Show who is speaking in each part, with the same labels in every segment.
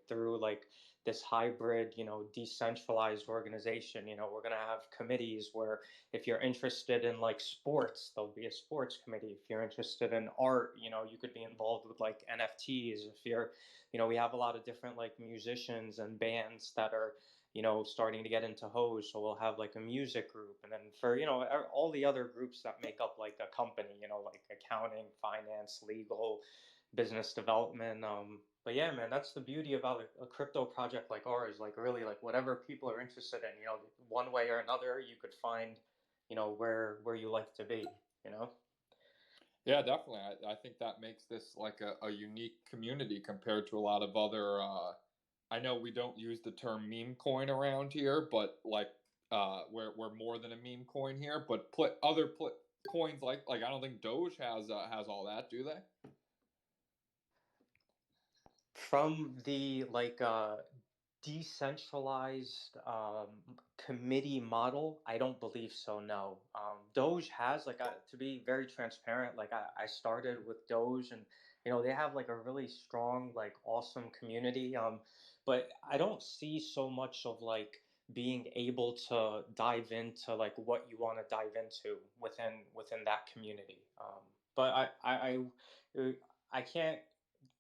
Speaker 1: through like this hybrid, decentralized organization. We're going to have committees where if you're interested in like sports, there'll be a sports committee. If you're interested in art, you could be involved with like NFTs. If you're, we have a lot of different like musicians and bands that are, starting to get into Hoge. So we'll have like a music group. And then for, all the other groups that make up like a company, like accounting, finance, legal, business development. But yeah, man, that's the beauty about a crypto project like ours. Like really, like whatever people are interested in, one way or another, you could find, where you like to be,
Speaker 2: Yeah, definitely. I think that makes this like a unique community compared to a lot of other. I know we don't use the term meme coin around here, but like we're more than a meme coin here. But coins like I don't think Doge has all that, do they?
Speaker 1: From the like decentralized committee model, I don't believe so. No, Doge has like to be very transparent. Like I started with Doge, and they have like a really strong, like awesome community. But I don't see so much of like being able to dive into like what you want to dive into within that community. But I can't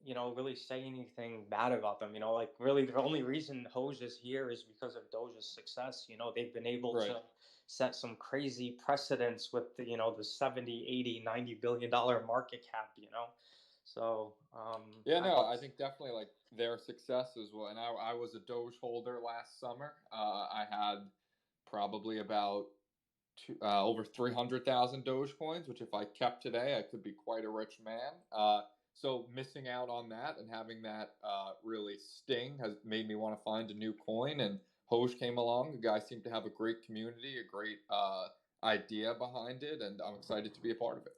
Speaker 1: really say anything bad about them. Like really the only reason Hoge is here is because of Doge's success. They've been able
Speaker 2: Right.
Speaker 1: to set some crazy precedents with the 70, 80, 90 billion dollar market cap, So,
Speaker 2: Yeah, no, I think definitely like their success as well. And I was a Doge holder last summer. I had probably about over 300,000 Doge coins, which if I kept today, I could be quite a rich man. So missing out on that and having that really sting has made me want to find a new coin. And Hoge came along. The guys seem to have a great community, a great idea behind it, and I'm excited to be a part of it.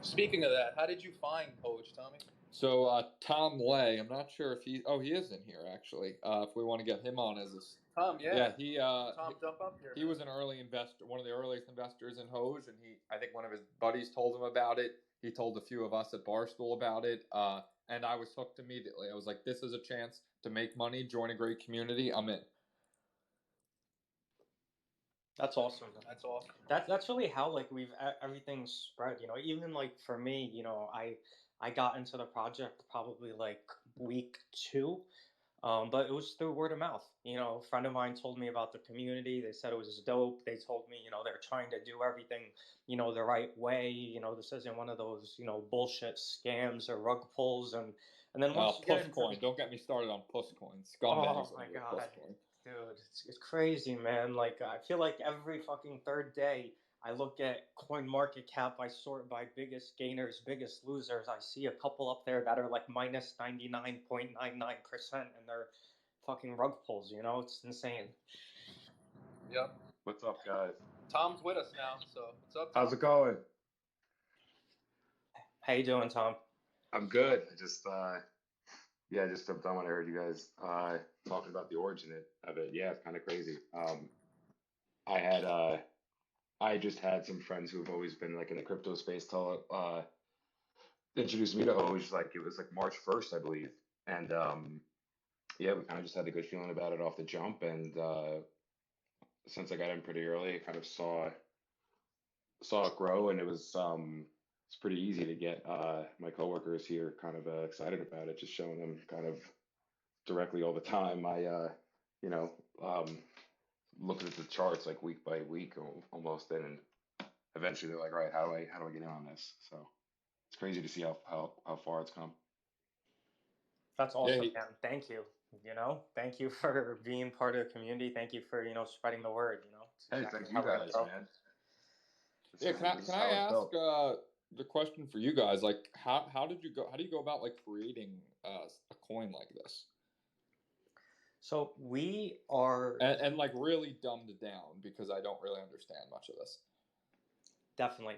Speaker 3: Speaking of that, how did you find Hoge, Tommy?
Speaker 2: So Tom Lay, I'm not sure if he is in here actually. If we want to get him on as a
Speaker 3: Tom, yeah,
Speaker 2: he
Speaker 3: Tom, jump up here.
Speaker 2: He was an early investor, one of the earliest investors in Hoge, and I think one of his buddies told him about it. He told a few of us at Barstool about it, and I was hooked immediately. I was like, this is a chance to make money, join a great community. I'm in.
Speaker 1: That's awesome.
Speaker 3: That's awesome.
Speaker 1: That's really how like everything's spread. Even like for me, I got into the project probably like week 2. But it was through word of mouth. A friend of mine told me about the community. They said it was dope. They told me, they're trying to do everything, the right way. This isn't one of those, bullshit scams or rug pulls. And then once you get into
Speaker 2: Pusscoin, don't get me started on Pusscoin. Scumbags.
Speaker 1: Oh my god, dude, it's crazy, man. Like I feel like every fucking third day I look at Coin Market Cap, I sort by biggest gainers, biggest losers. I see a couple up there that are like minus 99.99%, and they're fucking rug pulls. It's insane.
Speaker 3: Yep.
Speaker 4: What's up, guys?
Speaker 3: Tom's with us now, so what's up, Tom?
Speaker 4: How's it going?
Speaker 1: How you doing, Tom?
Speaker 4: I'm good. I just jumped on when I heard you guys talking about the origin of it. Yeah, it's kind of crazy. I just had some friends who have always been like in the crypto space introduced me to Hoge, like it was like March 1st, I believe. And yeah, we kind of just had a good feeling about it off the jump. And since I got in pretty early, I kind of saw it grow, and it's pretty easy to get my coworkers here kind of excited about it, just showing them kind of directly all the time. You know, um, looking at the charts like week by week almost, and eventually they're like, right, how do I get in on this? So it's crazy to see how far it's come.
Speaker 1: That's awesome, man. Thank you. Thank you for being part of the community. Thank you for spreading the word.
Speaker 4: Hey, thank you guys, man.
Speaker 2: Yeah, can I ask the question for you guys? Like, how do you go about like creating a coin like this?
Speaker 1: So we are
Speaker 2: and like really dumbed down because I don't really understand much of this.
Speaker 1: Definitely.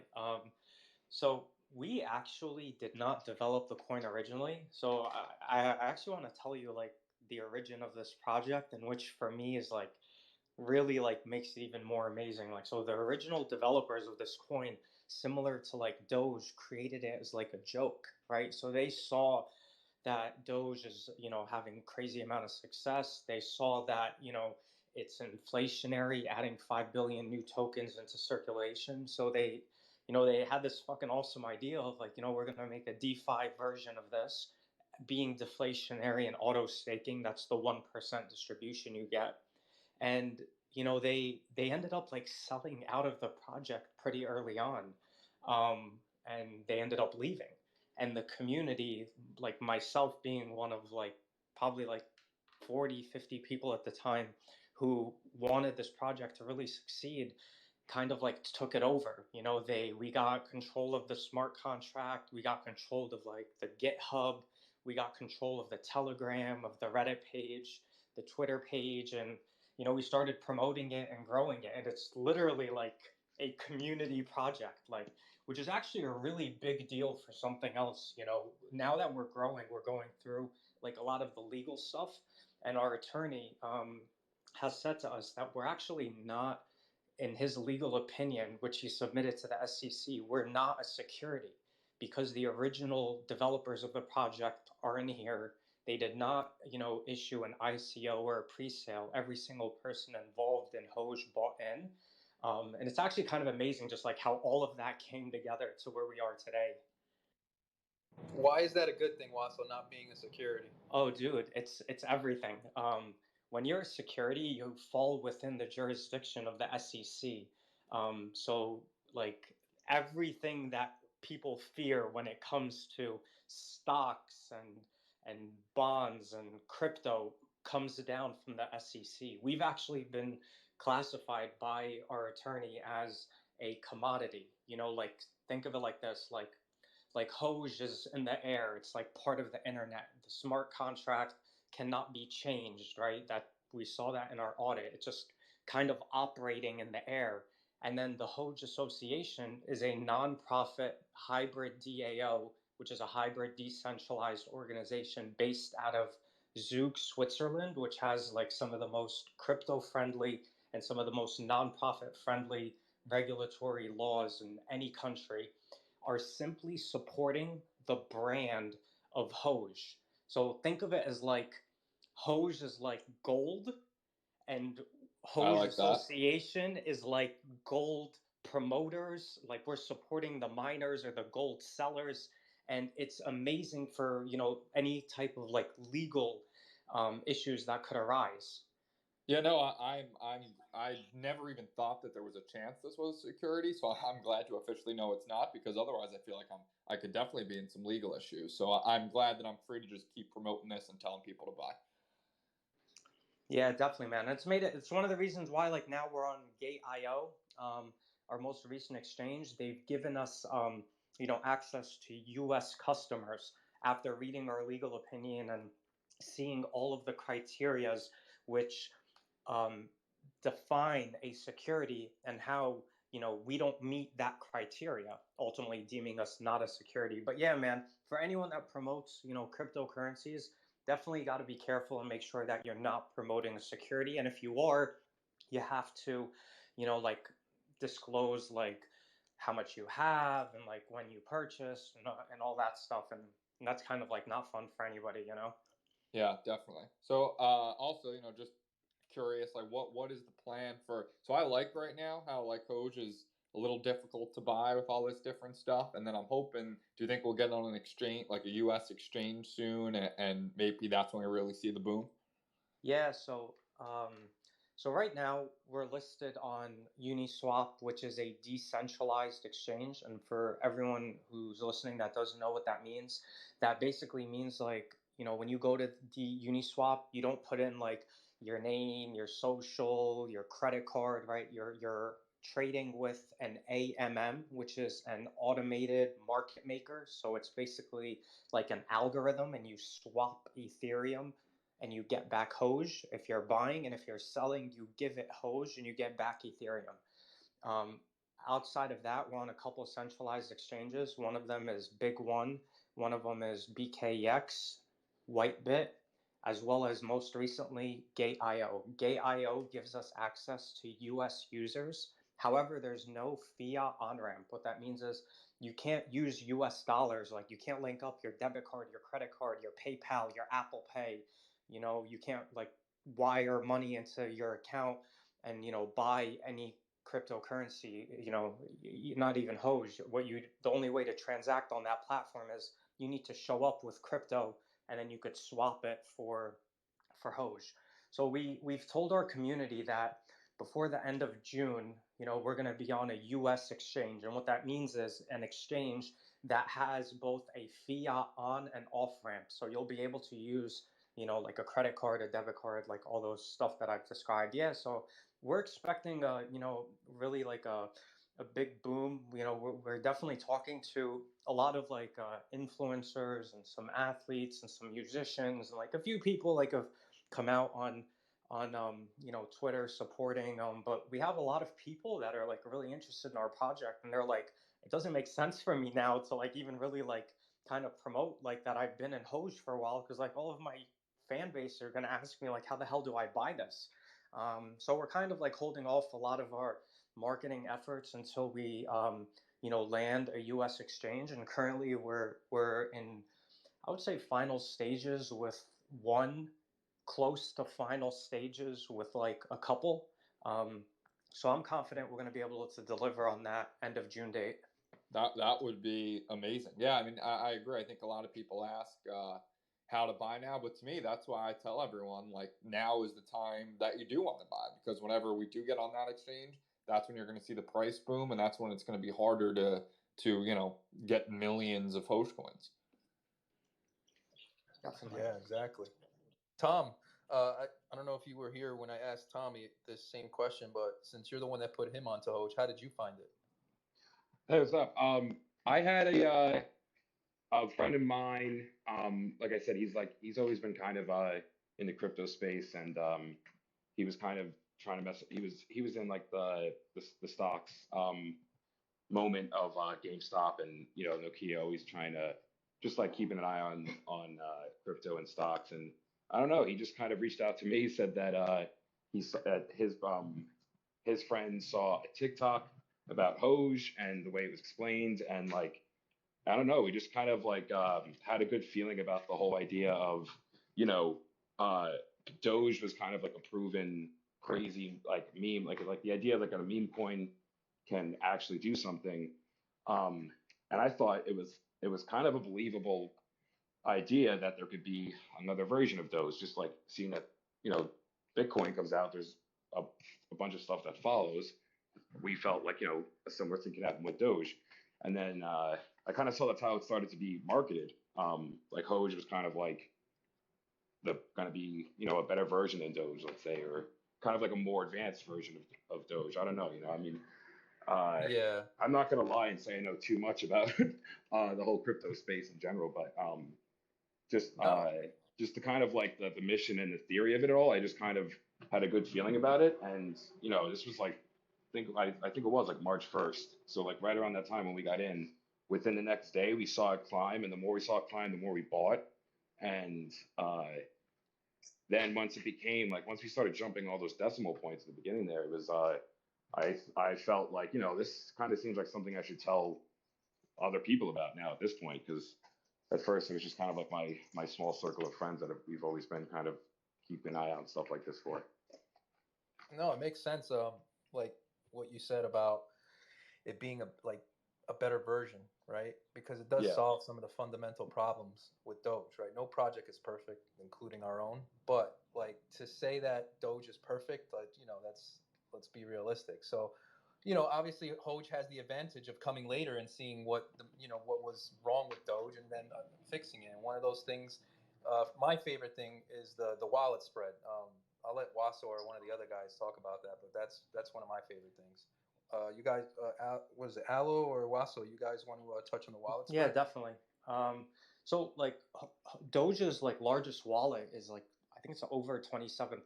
Speaker 1: So we actually did not develop the coin originally. So I actually want to tell you like the origin of this project, and which for me is like really like makes it even more amazing. Like, so the original developers of this coin, similar to like Doge, created it as like a joke, right? So they saw that Doge is, having crazy amount of success. They saw that, it's inflationary, adding 5 billion new tokens into circulation. So they had this fucking awesome idea of like, we're going to make a DeFi version of this, being deflationary and auto staking. That's the 1% distribution you get. And they ended up like selling out of the project pretty early on, and they ended up leaving. And the community, like myself being one of like probably like 40-50 people at the time who wanted this project to really succeed, kind of like took it over. We got control of the smart contract, we got control of like the GitHub, we got control of the Telegram, of the Reddit page, the Twitter page, and we started promoting it and growing it. And it's literally like a community project, like, which is actually a really big deal for something else. Now that we're growing, we're going through like a lot of the legal stuff, and our attorney has said to us that we're actually not, in his legal opinion, which he submitted to the SEC, we're not a security because the original developers of the project are in here. They did not, issue an ICO or a pre-sale. Every single person involved in Hoge bought in. And it's actually kind of amazing just like how all of that came together to where we are today.
Speaker 3: Why is that a good thing, Wassel, not being a security?
Speaker 1: Oh, dude, it's everything. When you're a security, you fall within the jurisdiction of the SEC. So like everything that people fear when it comes to stocks and bonds and crypto comes down from the SEC. We've actually been classified by our attorney as a commodity. Like think of it like this, like Hoge is in the air. It's like part of the internet. The smart contract cannot be changed, right? That we saw that in our audit. It's just kind of operating in the air. And then the Hoge Association is a nonprofit hybrid DAO, which is a hybrid decentralized organization based out of Zug, Switzerland, which has like some of the most crypto friendly and some of the most nonprofit friendly regulatory laws in any country, are simply supporting the brand of Hoge. So think of it as like Hoge is like gold, and
Speaker 2: I
Speaker 1: Hoge
Speaker 2: like that.
Speaker 1: Association is like gold promoters. Like we're supporting the miners or the gold sellers, and it's amazing for any type of like legal issues that could arise.
Speaker 2: Yeah, no, I never even thought that there was a chance this was security, so I'm glad to officially know it's not, because otherwise I feel like I could definitely be in some legal issues. So I'm glad that I'm free to just keep promoting this and telling people to buy.
Speaker 1: Yeah, definitely, man. It's one of the reasons why like now we're on Gate.io, our most recent exchange. They've given us access to US customers after reading our legal opinion and seeing all of the criterias which um, define a security, and how we don't meet that criteria, ultimately deeming us not a security. But yeah, man, for anyone that promotes cryptocurrencies, definitely got to be careful and make sure that you're not promoting a security. And if you are, you have to like disclose like how much you have and like when you purchased and all that stuff. And that's kind of like not fun for anybody.
Speaker 2: Yeah, definitely. So also, just curious, like what is the plan for? So I like right now how like Hoge is a little difficult to buy with all this different stuff, and then I'm hoping. Do you think we'll get on an exchange, like a U.S. exchange soon, and maybe that's when we really see the boom?
Speaker 1: Yeah, so right now we're listed on Uniswap, which is a decentralized exchange. And for everyone who's listening that doesn't know what that means, that basically means like, when you go to the Uniswap, you don't put in like your name, your social, your credit card, right? You're trading with an AMM, which is an automated market maker. So it's basically like an algorithm, and you swap Ethereum and you get back Hoge if you're buying, and if you're selling, you give it Hoge and you get back Ethereum. Um, Outside of that, we're on a couple of centralized exchanges. One of them is Big one of them is BKX, Whitebit, as well as most recently Gate.io. Gate.io gives us access to US users However, there's no fiat on ramp. What that means is you can't use US dollars. Like you can't link up your debit card, your credit card, your PayPal, your Apple Pay. You can't like wire money into your account and buy any cryptocurrency. Not even Hoge. The only way to transact on that platform is you need to show up with crypto, and then you could swap it for Hoge. So we've told our community that before the end of June, we're going to be on a US exchange. And what that means is an exchange that has both a fiat on and off ramp. So you'll be able to use, like a credit card, a debit card, like all those stuff that I've described. Yeah. So we're expecting really like a big boom. We're definitely talking to a lot of like influencers and some athletes and some musicians and like a few people like have come out on Twitter supporting, but we have a lot of people that are like really interested in our project, and they're like, it doesn't make sense for me now to like even really like kind of promote like that I've been in Hoge for a while, because like all of my fan base are going to ask me like, how the hell do I buy this? So we're kind of like holding off a lot of our marketing efforts until we land a US exchange, and currently we're in, I would say, final stages with one, close to final stages with like a couple. So I'm confident we're going to be able to deliver on that end of June date.
Speaker 2: That would be amazing. Yeah, I mean, I agree. I think a lot of people ask how to buy now, but to me, that's why I tell everyone like now is the time that you do want to buy, because whenever we do get on that exchange, that's when you're going to see the price boom, and that's when it's going to be harder to get millions of Hoge coins.
Speaker 1: Definitely.
Speaker 3: Yeah, exactly. Tom, I don't know if you were here when I asked Tommy this same question, but since you're the one that put him onto Hoge, how did you find it?
Speaker 4: Hey, what's up? I had a friend of mine. Like I said, he's always been kind of in the crypto space, and he was kind of trying to mess. He was in like the stocks moment of GameStop, and Nokia always trying to just like keeping an eye on crypto and stocks. And I don't know, he just kind of reached out to me. He said that his friend saw a TikTok about Hoge and the way it was explained, and like I don't know, we just kind of like had a good feeling about the whole idea of you know uh, Doge was kind of like a proven crazy like meme, like the idea of like a meme coin can actually do something. Um, and I thought it was kind of a believable idea that there could be another version of those, just like seeing that Bitcoin comes out, there's a bunch of stuff that follows. We felt like a similar thing could happen with Doge, and then I kind of saw that's how it started to be marketed. Like Hoge was kind of like the going to be a better version than Doge, let's say, or kind of like a more advanced version of Doge. I don't know, I mean,
Speaker 3: Yeah.
Speaker 4: I'm not going to lie and say I know too much about the whole crypto space in general, but just
Speaker 3: No.
Speaker 4: just the kind of like the mission and the theory of it all, I just kind of had a good feeling about it. And this was like I think it was like March 1st, so like right around that time when we got in, within the next day we saw it climb, and the more we saw it climb, the more we bought. And then once it became like once we started jumping all those decimal points at the beginning there, it was I felt like this kind of seems like something I should tell other people about now at this point, because at first it was just kind of like my small circle of friends that we've always been kind of keeping an eye on stuff like this for.
Speaker 3: No, it makes sense. Like what you said about it being a better version, right? Because it does
Speaker 4: Yeah.
Speaker 3: solve some of the fundamental problems with Doge, right? No project is perfect, including our own. But like to say that Doge is perfect, like that's let's be realistic. So, obviously Hoge has the advantage of coming later and seeing what was wrong with Doge and then fixing it. And one of those things, my favorite thing is the wallet spread. I'll let Wasso or one of the other guys talk about that, but that's one of my favorite things. You guys, was it Allo or Wasso? You guys want to touch on the wallet
Speaker 1: Yeah,
Speaker 3: spread?
Speaker 1: definitely. So like Doge's like largest wallet is like, I think it's over 27%.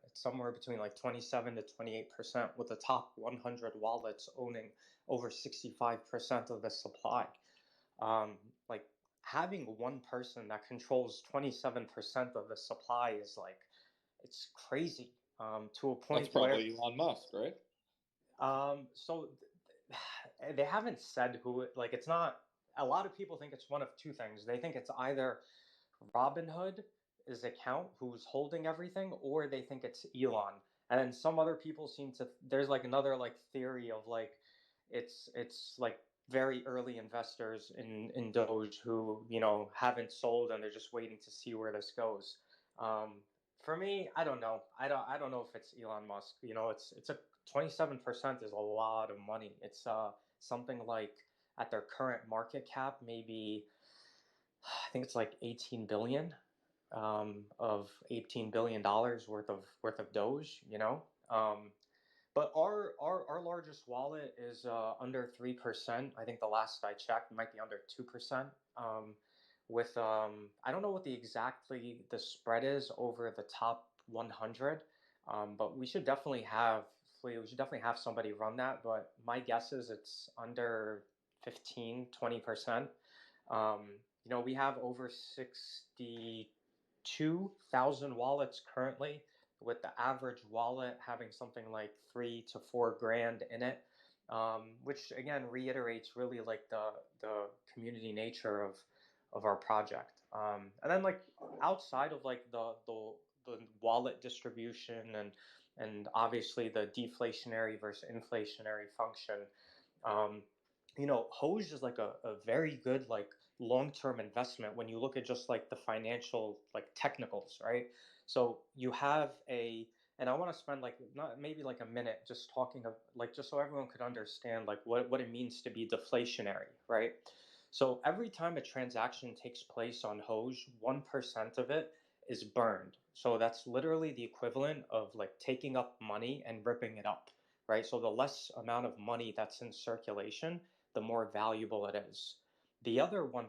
Speaker 1: It's somewhere between like 27 to 28%, with the top 100 wallets owning over 65% of the supply. Um, like having one person that controls 27% of the supply is like, it's crazy. To a
Speaker 2: That's
Speaker 1: point where
Speaker 2: probably Elon Musk, right?
Speaker 1: So they haven't said who like it's not. A lot of people think it's one of two things. They think it's either Robinhood is account who's holding everything, or they think it's Elon. And then some other people seem to there's like another like theory of like it's like very early investors in Doge who haven't sold and they're just waiting to see where this goes. Um, for me, I don't know. I don't know if it's Elon Musk. It's a 27% is a lot of money. It's something like at their current market cap, maybe I think it's like 18 billion of $18 billion worth of Doge. But our largest wallet is under 3%. I think the last I checked might be under 2%. With I don't know what the spread is over the top 100, but we should definitely have somebody run that. But my guess is it's under 15-20%. We have over 62,000 wallets currently, with the average wallet having something like 3 to 4 grand in it, which again reiterates really like the community nature of our project. And then like outside of like the wallet distribution and obviously the deflationary versus inflationary function, um, Hoge is like a very good like long-term investment when you look at just like the financial like technicals, right? So you have and I want to spend like not maybe like a minute just talking of like just so everyone could understand like what it means to be deflationary, right? So every time a transaction takes place on Hoge, 1% of it is burned. So that's literally the equivalent of like taking up money and ripping it up, right? So the less amount of money that's in circulation, the more valuable it is. The other 1%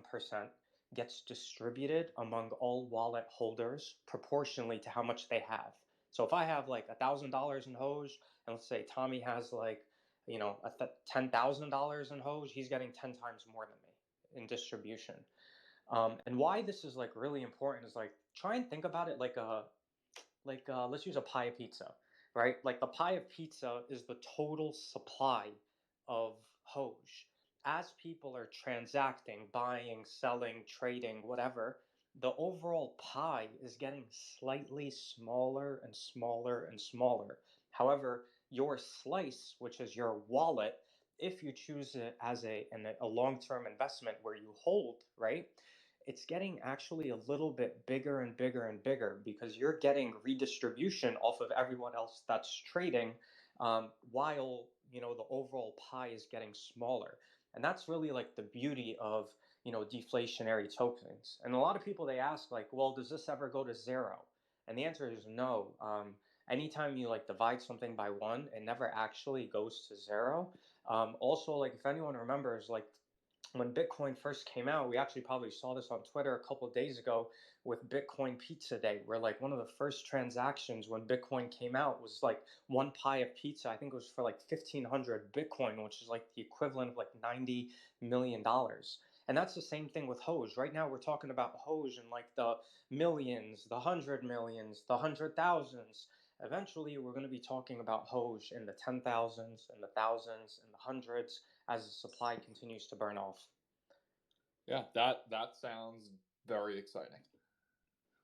Speaker 1: gets distributed among all wallet holders proportionally to how much they have. So if I have like $1,000 in Hoge, and let's say Tommy has like, $10,000 in Hoge, he's getting 10 times more than me in distribution. And why this is like really important is like try and think about it like let's use a pie of pizza, right? Like the pie of pizza is the total supply of Hoge. As people are transacting, buying, selling, trading, whatever, the overall pie is getting slightly smaller and smaller and smaller. However, your slice, which is your wallet, if you choose it as a long-term investment where you hold, right? It's getting actually a little bit bigger and bigger and bigger because you're getting redistribution off of everyone else that's trading, while the overall pie is getting smaller. And that's really like the beauty of deflationary tokens. And a lot of people, they ask like, well, does this ever go to zero? And the answer is no. Anytime you like divide something by one, it never actually goes to zero. Also, like if anyone remembers, like when Bitcoin first came out, we actually probably saw this on Twitter a couple of days ago with Bitcoin Pizza Day, where like one of the first transactions when Bitcoin came out was like one pie of pizza. I think it was for like 1,500 Bitcoin, which is like the equivalent of like $90 million. And that's the same thing with Hoge. Right now, we're talking about Hoge in like the millions, the 100 millions, the 100 thousands. Eventually, we're going to be talking about Hoge in the 10 thousands and the thousands and the hundreds as the supply continues to burn off.
Speaker 2: Yeah, that sounds very exciting.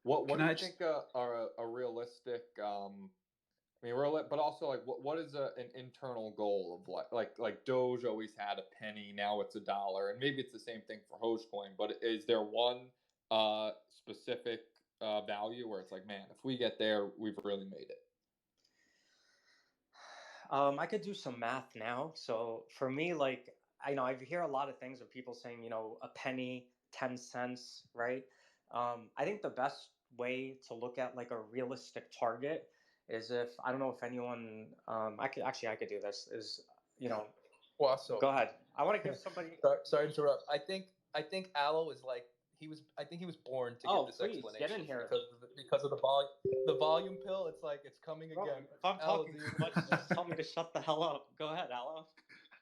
Speaker 2: What do you think are a realistic? I mean, but also like what is an internal goal of like Doge always had a penny, now it's $1, and maybe it's the same thing for Hogecoin. But is there one specific value where it's like, man, if we get there, we've really made it?
Speaker 1: I could do some math now. So for me, like I hear a lot of things of people saying, a penny, 10 cents, right? I think the best way to look at like a realistic target is if I don't know if anyone, I could do this. Is
Speaker 3: Well, so
Speaker 1: go ahead. I want to give somebody.
Speaker 3: sorry to interrupt. I think Aloe is like I think he was born to give this
Speaker 1: Please,
Speaker 3: explanation.
Speaker 1: get in here.
Speaker 3: Because of the volume pill. It's like it's coming again.
Speaker 1: If I'm talking too much, just tell me to shut the hell up. Go ahead, Aloe.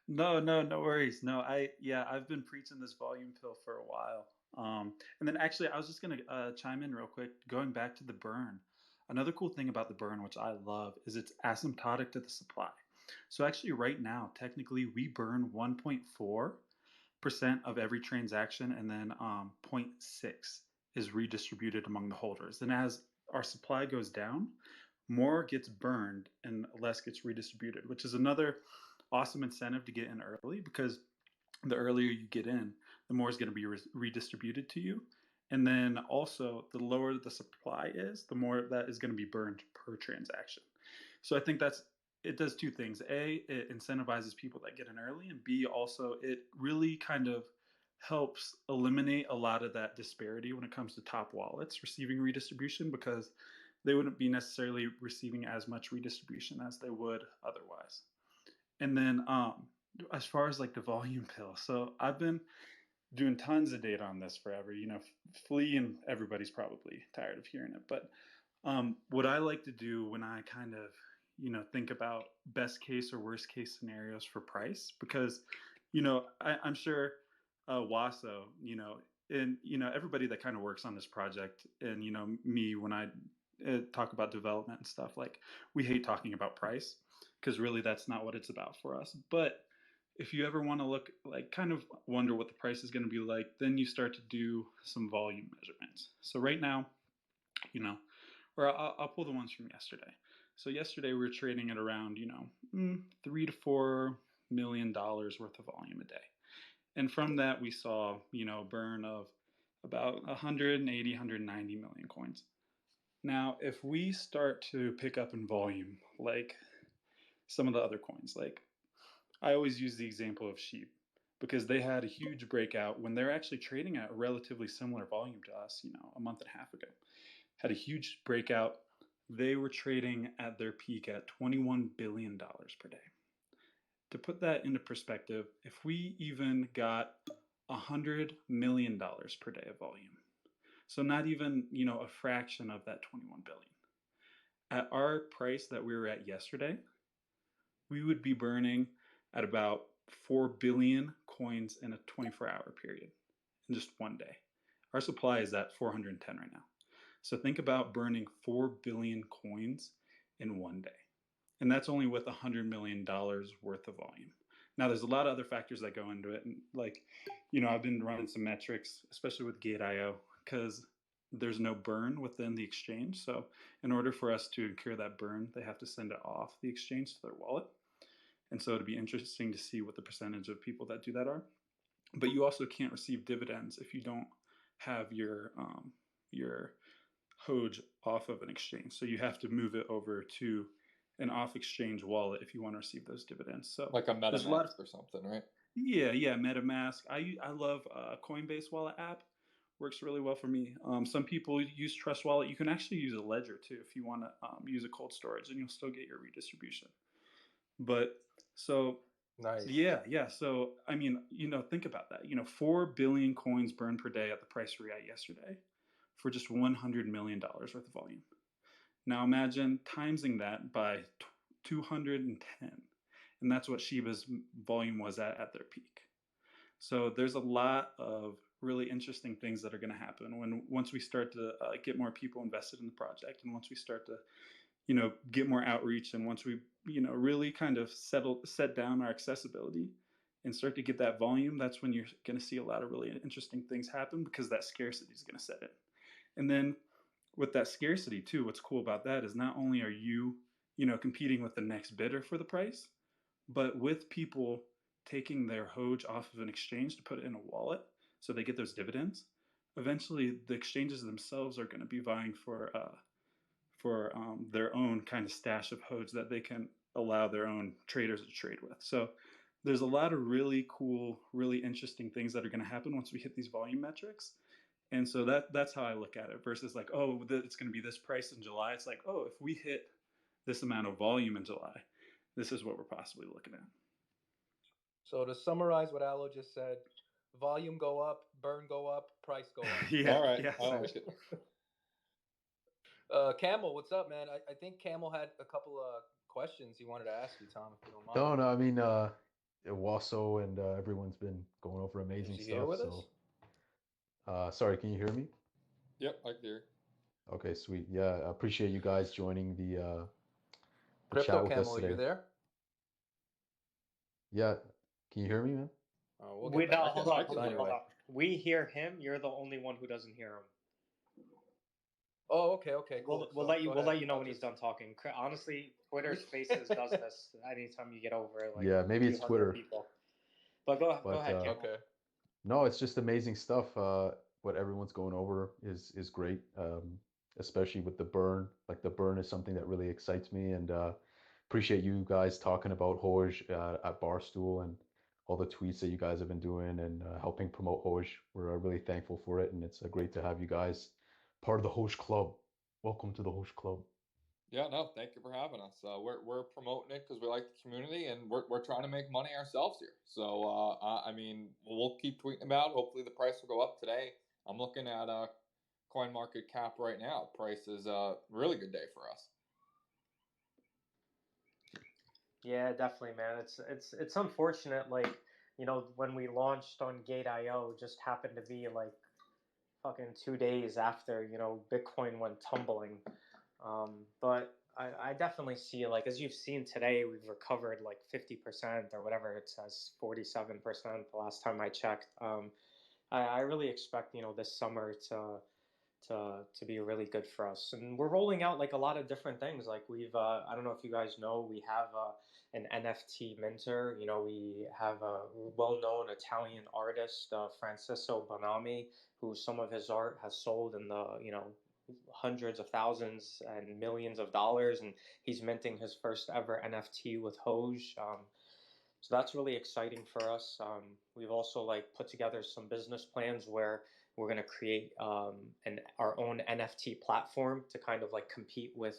Speaker 5: No worries. No, I've been preaching this volume pill for a while. And then actually, I was just gonna chime in real quick, going back to the burn. Another cool thing about the burn, which I love, is it's asymptotic to the supply. So actually, right now, technically, we burn 1.4% of every transaction, and then 0.6 is redistributed among the holders. And as our supply goes down, more gets burned and less gets redistributed, which is another awesome incentive to get in early, because the earlier you get in, the more is going to be redistributed to you. And then also, the lower the supply is, the more that is going to be burned per transaction. So I think it does two things. A, it incentivizes people that get in early, and B, also it really kind of helps eliminate a lot of that disparity when it comes to top wallets receiving redistribution, because they wouldn't be necessarily receiving as much redistribution as they would otherwise. And then as far as like the volume pill, so I've been doing tons of data on this forever. Flea and everybody's probably tired of hearing it, but what I like to do when I kind of think about best case or worst case scenarios for price, because I'm sure Waso, and everybody that kind of works on this project, and me, when I talk about development and stuff, like, we hate talking about price, because really that's not what it's about for us. But if you ever want to look, like, kind of wonder what the price is going to be like, then you start to do some volume measurements. So right now, or I'll pull the ones from yesterday. So yesterday we were trading at around, $3 to $4 million worth of volume a day. And from that, we saw, burn of about 180, 190 million coins. Now, if we start to pick up in volume, like some of the other coins, like, I always use the example of Sheep, because they had a huge breakout when they're actually trading at a relatively similar volume to us, a month and a half ago. Had a huge breakout. They were trading at their peak at $21 billion per day. To put that into perspective, if we even got $100 million per day of volume, so not even, a fraction of that 21 billion. At our price that we were at yesterday, we would be burning at about 4 billion coins in a 24-hour period in just one day. Our supply is at 410 right now. So think about burning 4 billion coins in one day. And that's only with $100 million worth of volume. Now, there's a lot of other factors that go into it. And like, I've been running some metrics, especially with Gate.io, because there's no burn within the exchange. So in order for us to incur that burn, they have to send it off the exchange to their wallet. And so it'd be interesting to see what the percentage of people that do that are. But you also can't receive dividends if you don't have your Hoge off of an exchange. So you have to move it over to an off-exchange wallet if you want to receive those dividends. So
Speaker 2: like a MetaMask or something, right?
Speaker 5: Yeah, MetaMask. I love Coinbase wallet app. Works really well for me. Some people use Trust Wallet. You can actually use a ledger too if you want to use a cold storage, and you'll still get your redistribution. But so
Speaker 3: Nice.
Speaker 5: yeah. So I mean, think about that. 4 billion coins burned per day at the price we were at yesterday, for just $100 million worth of volume. Now imagine timesing that by 210, and that's what Shiba's volume was at their peak. So there's a lot of really interesting things that are going to happen once we start to get more people invested in the project, and once we start to get more outreach, and once we really kind of set down our accessibility and start to get that volume. That's when you're going to see a lot of really interesting things happen, because that scarcity is going to set in. And then with that scarcity too, what's cool about that is not only are you competing with the next bidder for the price, but with people taking their Hoge off of an exchange to put it in a wallet so they get those dividends, eventually the exchanges themselves are going to be vying for their own kind of stash of Hoge that they can allow their own traders to trade with. So there's a lot of really cool, really interesting things that are going to happen once we hit these volume metrics. And so that's how I look at it, versus like, oh, it's going to be this price in July. It's like, oh, if we hit this amount of volume in July, this is what we're possibly looking at.
Speaker 3: So to summarize what Alo just said, volume go up, burn go up, price go up.
Speaker 5: Yeah.
Speaker 2: All right.
Speaker 5: Yeah.
Speaker 2: I like it.
Speaker 3: Camel, what's up, man? I think Camel had a couple of questions he wanted to ask you, Tom, if you don't mind.
Speaker 6: No, I mean, Wasso and everyone's been going over amazing
Speaker 3: Is he
Speaker 6: stuff.
Speaker 3: here with
Speaker 6: So, sorry, can you hear me?
Speaker 2: Yep, I hear.
Speaker 6: Okay, sweet. Yeah, I appreciate you guys joining the
Speaker 3: Crypto
Speaker 6: chat with us
Speaker 3: Camel, are
Speaker 6: today.
Speaker 3: you there?
Speaker 6: Yeah, can you hear me, man?
Speaker 3: We'll
Speaker 1: We
Speaker 3: get back.
Speaker 1: no,
Speaker 2: I
Speaker 1: hold
Speaker 2: can,
Speaker 1: on,
Speaker 2: I
Speaker 1: hold
Speaker 2: can
Speaker 1: on,
Speaker 2: hear
Speaker 1: hold
Speaker 2: you.
Speaker 1: on. We hear him. You're the only one who doesn't hear him.
Speaker 3: Oh, okay, cool.
Speaker 1: We'll
Speaker 3: So,
Speaker 1: let you
Speaker 3: go
Speaker 1: we'll
Speaker 3: ahead.
Speaker 1: let you know
Speaker 3: I'll
Speaker 1: when he's
Speaker 3: just-
Speaker 1: done talking. Honestly, Twitter Spaces does this anytime you get over like
Speaker 6: Yeah, maybe
Speaker 1: a
Speaker 6: it's
Speaker 1: few hundred
Speaker 6: Twitter,
Speaker 1: people. But go
Speaker 6: but
Speaker 1: ahead, Kim.
Speaker 3: Okay.
Speaker 6: no, it's just amazing stuff. What everyone's going over is great, especially with the burn. Like the burn is something that really excites me, and appreciate you guys talking about Hoge at Barstool and all the tweets that you guys have been doing and helping promote Hoge. We're really thankful for it, and it's great to have you guys part of the Hoge Club. Welcome to the Hoge Club.
Speaker 2: Yeah, no, thank you for having us. We're promoting it because we like the community and we're trying to make money ourselves here. So I mean, we'll keep tweeting about it. Hopefully the price will go up today. I'm looking at Coin Market Cap right now. Price is a really good day for us.
Speaker 1: Yeah, definitely, man. It's unfortunate, like, when we launched on Gate.io, just happened to be like fucking 2 days after, Bitcoin went tumbling. But I definitely see, like, as you've seen today, we've recovered like 50% or whatever it says, 47% the last time I checked. I really expect, this summer to be really good for us. And we're rolling out like a lot of different things. Like I don't know if you guys know, we have an NFT minter. We have a well-known Italian artist, Francisco Bonami, who some of his art has sold in the, hundreds of thousands and millions of dollars. And he's minting his first ever NFT with Hoge. So that's really exciting for us. We've also like put together some business plans where we're going to create our own NFT platform to kind of like compete with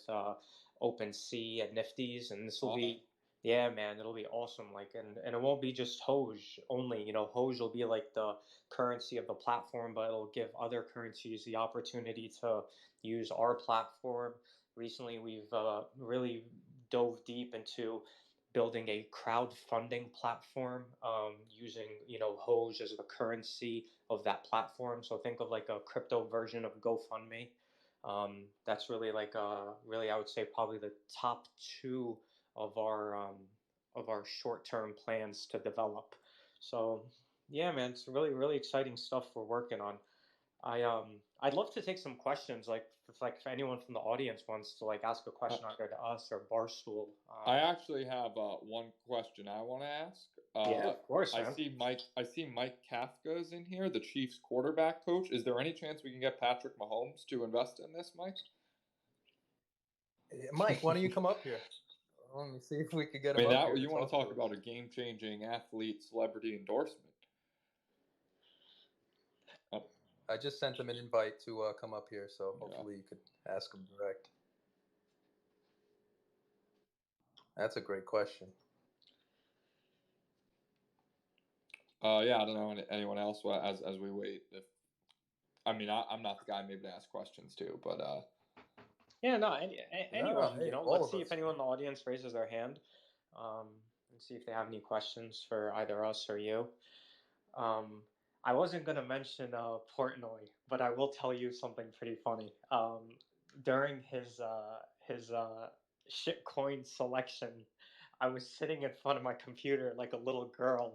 Speaker 1: OpenSea and Nifty's, and this will be, yeah, man, it'll be awesome. Like, and it won't be just Hoge only. Hoge will be like the currency of the platform, but it'll give other currencies the opportunity to use our platform. Recently, we've really dove deep into building a crowdfunding platform using Hoge as the currency of that platform. So think of like a crypto version of GoFundMe. That's really like really, I would say, probably the top two of our short-term plans to develop. So yeah, man, it's really exciting stuff we're working on. I'd love to take some questions, like if anyone from the audience wants to like ask a question either to us or Barstool.
Speaker 2: I actually have one question I want to ask.
Speaker 1: Yeah, of course,
Speaker 2: I
Speaker 1: man.
Speaker 2: see Mike Kafka is in here, the Chiefs quarterback coach. Is there any chance we can get Patrick Mahomes to invest in this, Mike?
Speaker 3: Mike, why don't you come up here? Let me see if we could get
Speaker 2: I
Speaker 3: him
Speaker 2: mean,
Speaker 3: up here.
Speaker 2: you want to talk
Speaker 3: us.
Speaker 2: about a game-changing athlete celebrity endorsement?
Speaker 3: I just sent him an invite to come up here, so hopefully you could ask him direct. That's a great question.
Speaker 2: Yeah, I don't know anyone else as we wait. I'm not the guy maybe to ask questions to, but
Speaker 1: Yeah, no, anyone,
Speaker 3: hey,
Speaker 1: let's see if anyone in the audience raises their hand, and see if they have any questions for either us or you. I wasn't gonna mention Portnoy, but I will tell you something pretty funny. During his shitcoin selection, I was sitting in front of my computer like a little girl,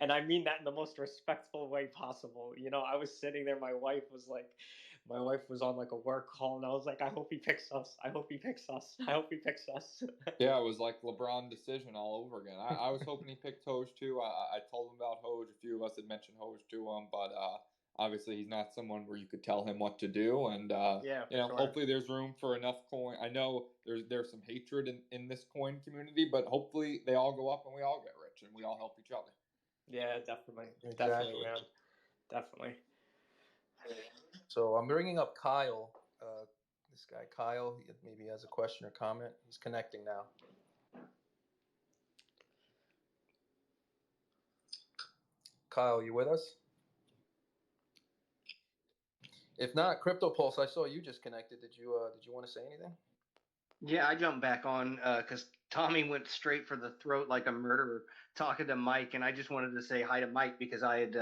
Speaker 1: and I mean that in the most respectful way possible. I was sitting there. My wife was on like a work call, and I was like, I hope he picks us. I hope he picks us. I hope he picks us.
Speaker 2: yeah, it was like LeBron decision all over again. I was hoping he picked Hoge too. I told him about Hoge. A few of us had mentioned Hoge to him, but obviously he's not someone where you could tell him what to do. And
Speaker 1: Yeah,
Speaker 2: you know,
Speaker 1: sure.
Speaker 2: hopefully there's room for enough coin. I know there's some hatred in this coin community, but hopefully they all go up and we all get rich and we all help each other.
Speaker 1: Yeah, definitely,
Speaker 3: Exactly.
Speaker 1: man, definitely.
Speaker 3: So I'm bringing up Kyle. This guy Kyle, he maybe has a question or comment. He's connecting now. Kyle, you with us? If not, Crypto Pulse, I saw you just connected. Did you want to say anything?
Speaker 7: Yeah, I jumped back on because Tommy went straight for the throat like a murderer talking to Mike, and I just wanted to say hi to Mike because I had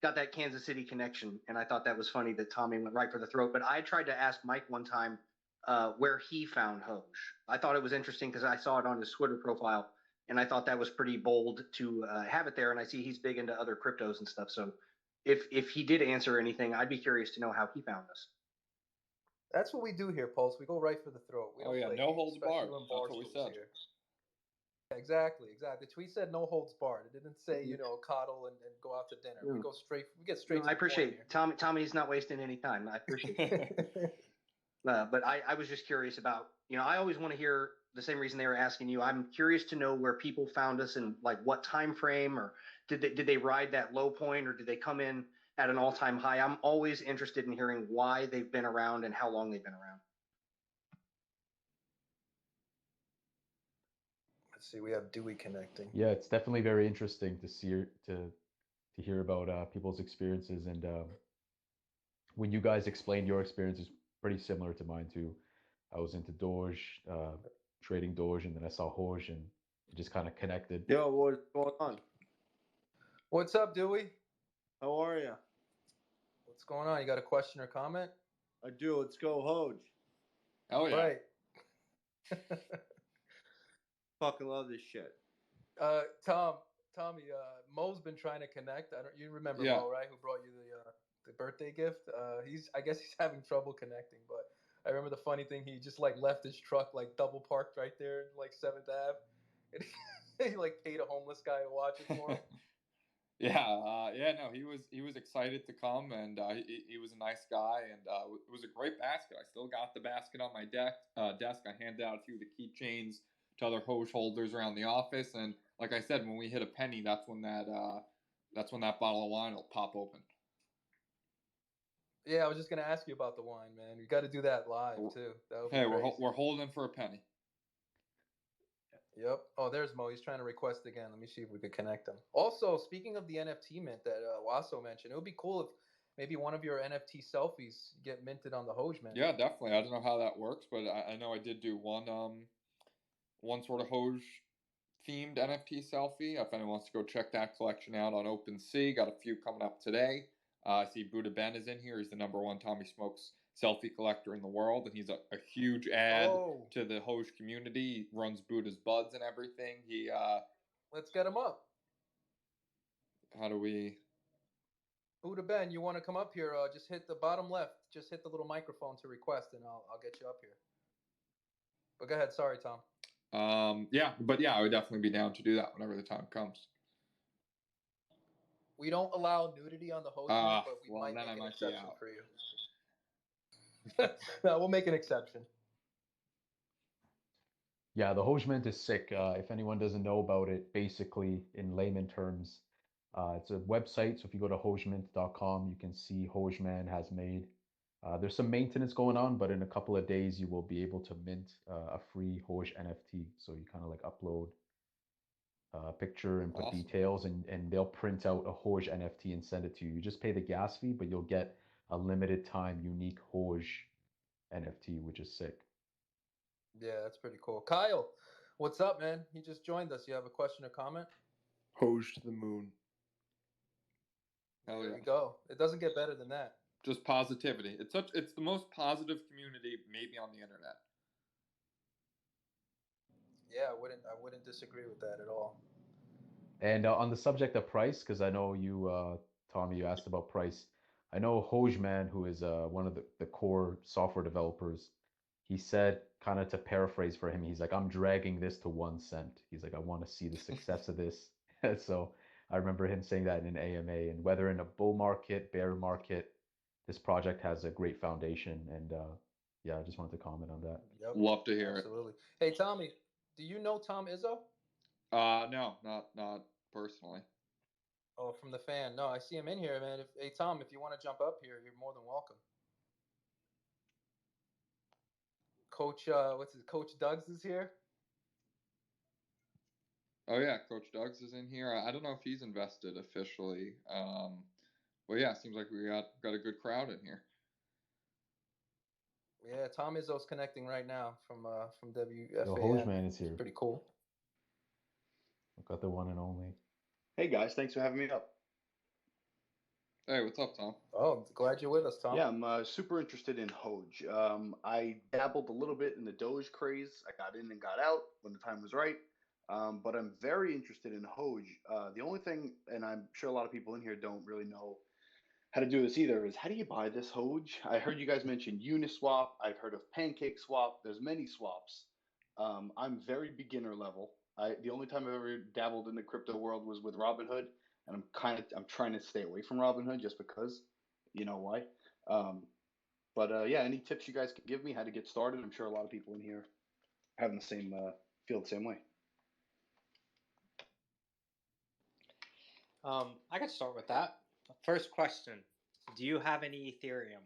Speaker 7: got that Kansas City connection, and I thought that was funny that Tommy went right for the throat. But I tried to ask Mike one time where he found Hoge. I thought it was interesting because I saw it on his Twitter profile, and I thought that was pretty bold to have it there. And I see he's big into other cryptos and stuff. So if he did answer anything, I'd be curious to know how he found us.
Speaker 3: That's what we do here, Pulse. We go right for the throat. We
Speaker 2: Oh
Speaker 3: don't
Speaker 2: yeah,
Speaker 3: play
Speaker 2: no
Speaker 3: games,
Speaker 2: holds
Speaker 3: especially
Speaker 2: barred.
Speaker 3: when
Speaker 2: That's what we
Speaker 3: Barstool's
Speaker 2: said.
Speaker 3: here. Exactly. The tweet said no holds barred. It didn't say, coddle and go out to dinner. We go straight. We get straight.
Speaker 7: I appreciate Tommy's not wasting any time. I appreciate it. But I was just curious about, I always want to hear the same reason they were asking you. I'm curious to know where people found us and like what time frame, or did they ride that low point, or did they come in at an all-time high? I'm always interested in hearing why they've been around and how long they've been around.
Speaker 3: Let's see. We have Dewey connecting.
Speaker 6: Yeah, it's definitely very interesting to see to hear about people's experiences, and when you guys explained your experiences, pretty similar to mine too. I was into Doge, trading Doge, and then I saw Hoge, and it just kind of connected.
Speaker 8: Yo, what's going on?
Speaker 3: What's up, Dewey?
Speaker 8: How are you?
Speaker 3: What's going on? You got a question or comment?
Speaker 8: I do. Let's go, Hoge.
Speaker 2: Oh yeah.
Speaker 3: Right.
Speaker 8: Fucking love this shit.
Speaker 3: Tommy, Mo's been trying to connect. You remember
Speaker 2: Yeah.
Speaker 3: Mo, right? Who brought you the birthday gift? I guess he's having trouble connecting, but I remember the funny thing. He just like left his truck like double parked right there in like 7th Ave. And he like paid a homeless guy to watch it for him.
Speaker 2: No, he was excited to come, and he was a nice guy, and it was a great basket. I still got the basket on my desk. I handed out a few of the keychains to other Hoge holders around the office, and like I said, when we hit a penny, that's when that bottle of wine will pop open.
Speaker 3: Yeah, I was just gonna ask you about the wine, man. You got to do that live too.
Speaker 2: Hey, we're holding for a penny.
Speaker 3: Yep. Oh, there's Mo. He's trying to request again. Let me see if we could connect him. Also, speaking of the NFT mint that Wasso mentioned, it would be cool if maybe one of your NFT selfies get minted on the Hoge mint.
Speaker 2: Yeah, definitely. I don't know how that works, but I know I did do one sort of Hoge themed NFT selfie. If anyone wants to go check that collection out on OpenSea, got a few coming up today. I see Buddha Ben is in here. He's the #1 Tommy Smokes selfie collector in the world, and he's a huge add to the Hoge community. He runs Buddha's Buds and everything.
Speaker 3: Let's get him up.
Speaker 2: How do we?
Speaker 3: Buddha Ben, you want to come up here? Just hit the bottom left. Just hit the little microphone to request, and I'll get you up here. But go ahead. Sorry, Tom.
Speaker 2: I would definitely be down to do that whenever the time comes.
Speaker 3: We don't allow nudity on the Hoge mint, but we might make an exception for you. No, we'll make an exception.
Speaker 6: Yeah, the Hoge mint is sick. If anyone doesn't know about it, basically in layman terms, it's a website. So if you go to hogemint.com, you can see Hogeman has made. There's some maintenance going on, but in a couple of days, you will be able to mint a free Hoge NFT. So you kind of like upload a picture and put details, and they'll print out a Hoge NFT and send it to you. You just pay the gas fee, but you'll get a limited time unique Hoge NFT, which is sick.
Speaker 3: Yeah, that's pretty cool. Kyle, what's up, man? He just joined us. You have a question or comment?
Speaker 8: Hoge to the moon.
Speaker 2: Hell yeah.
Speaker 3: There we go. It doesn't get better than that.
Speaker 2: Just positivity. It's the most positive community maybe on the internet.
Speaker 3: Yeah, I wouldn't disagree with that at all.
Speaker 6: And on the subject of price, because I know you, Tommy, you asked about price. I know Hogeman, who is one of the core software developers, he said, kind of to paraphrase for him, he's like, I'm dragging this to 1 cent. He's like, I want to see the success of this. So I remember him saying that in an AMA. And whether in a bull market, bear market, this project has a great foundation. And I just wanted to comment on that.
Speaker 3: Yep.
Speaker 2: Love to hear
Speaker 3: Absolutely. Hey, Tommy, do you know Tom Izzo?
Speaker 2: No, not personally.
Speaker 3: Oh, from the fan. No, I see him in here, man. Hey, Tom, if you want to jump up here, you're more than welcome. Coach, Coach Duggs is here.
Speaker 2: Oh yeah, Coach Duggs is in here. I don't know if he's invested officially. Well, yeah, it seems like we got a good crowd in here.
Speaker 3: Yeah, Tom Izzo's connecting right now from WFAN.
Speaker 6: The Hogeman is here.
Speaker 3: Pretty cool.
Speaker 6: We've got the one and only.
Speaker 9: Hey guys, thanks for having me up.
Speaker 2: Hey, what's up, Tom?
Speaker 3: Oh, glad you're with us, Tom.
Speaker 9: Yeah, I'm super interested in Hoge. I dabbled a little bit in the Doge craze. I got in and got out when the time was right. But I'm very interested in Hoge. The only thing, and I'm sure a lot of people in here don't really know how to do this either, is how do you buy this Hoge? I heard you guys mention Uniswap. I've heard of Pancake Swap. There's many swaps. I'm very beginner level. The only time I've ever dabbled in the crypto world was with Robinhood, and I'm trying to stay away from Robinhood just because, you know why. Um, but yeah, any tips you guys can give me how to get started? I'm sure a lot of people in here are having the same feel the same way.
Speaker 1: I could start with that. First question: do you have any Ethereum?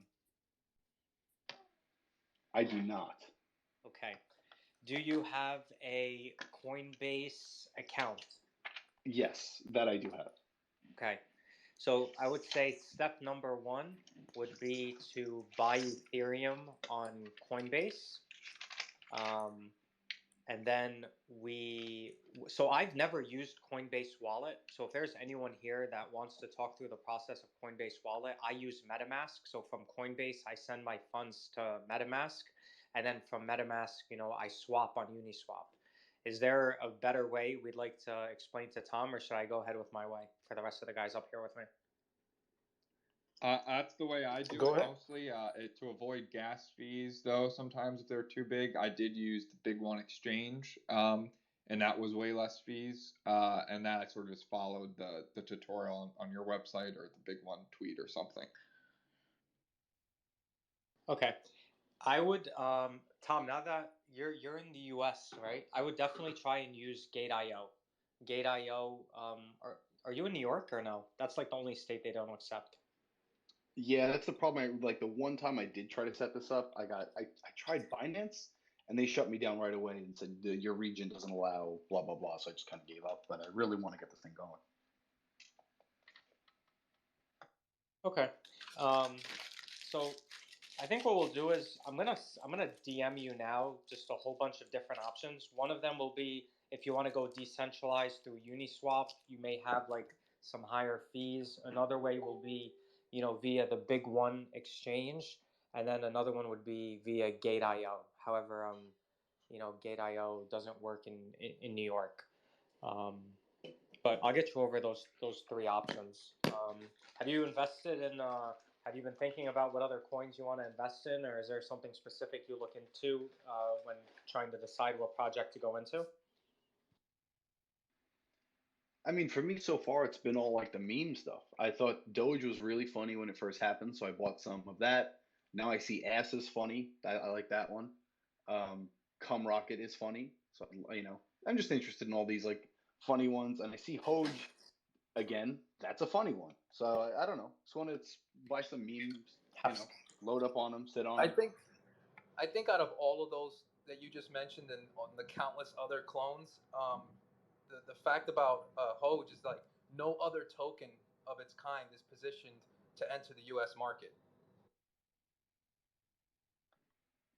Speaker 9: I do not.
Speaker 1: Okay. Do you have a Coinbase account?
Speaker 9: Yes, that I do have.
Speaker 1: Okay. So I would say step number one would be to buy Ethereum on Coinbase. And then so I've never used Coinbase Wallet. So if there's anyone here that wants to talk through the process of Coinbase Wallet, I use MetaMask. So from Coinbase, I send my funds to MetaMask. And then from MetaMask, I swap on Uniswap. Is there a better way we'd like to explain to Tom, or should I go ahead with my way for the rest of the guys up here with me?
Speaker 2: That's the way I do
Speaker 3: Go
Speaker 2: it
Speaker 3: ahead.
Speaker 2: mostly. To avoid gas fees, though, sometimes if they're too big, I did use the Big One Exchange, and that was way less fees. And that I sort of just followed the tutorial on your website or the Big One tweet or something.
Speaker 1: Okay. I would, Tom, now that you're in the US, right? I would definitely try and use Gate.io. Gate.io, are you in New York or no? That's like the only state they don't accept.
Speaker 9: Yeah, that's the problem. Like the one time I did try to set this up, I tried Binance and they shut me down right away and said your region doesn't allow blah blah blah. So I just kind of gave up. But I really want to get this thing going.
Speaker 1: Okay. So I think what we'll do is I'm gonna DM you now just a whole bunch of different options. One of them will be if you want to go decentralized through Uniswap, you may have like some higher fees. Another way will be, via the Big One exchange, and then another one would be via Gate.io. However, Gate.io doesn't work in New York. Um, but I'll get you over those three options. Have you invested in? Have you been thinking about what other coins you want to invest in, or is there something specific you look into when trying to decide what project to go into?
Speaker 9: I mean, for me so far, it's been all like the meme stuff. I thought Doge was really funny when it first happened, so I bought some of that. Now I see Ass is funny. I like that one. Cum Rocket is funny. So, I'm just interested in all these like funny ones. And I see Hoge again. That's a funny one. So I don't know. Just want to buy some memes, load up on them, sit on
Speaker 3: I
Speaker 9: them.
Speaker 3: think out of all of those that you just mentioned and on the countless other clones, the fact about Hoge is like no other token of its kind is positioned to enter the U.S. market.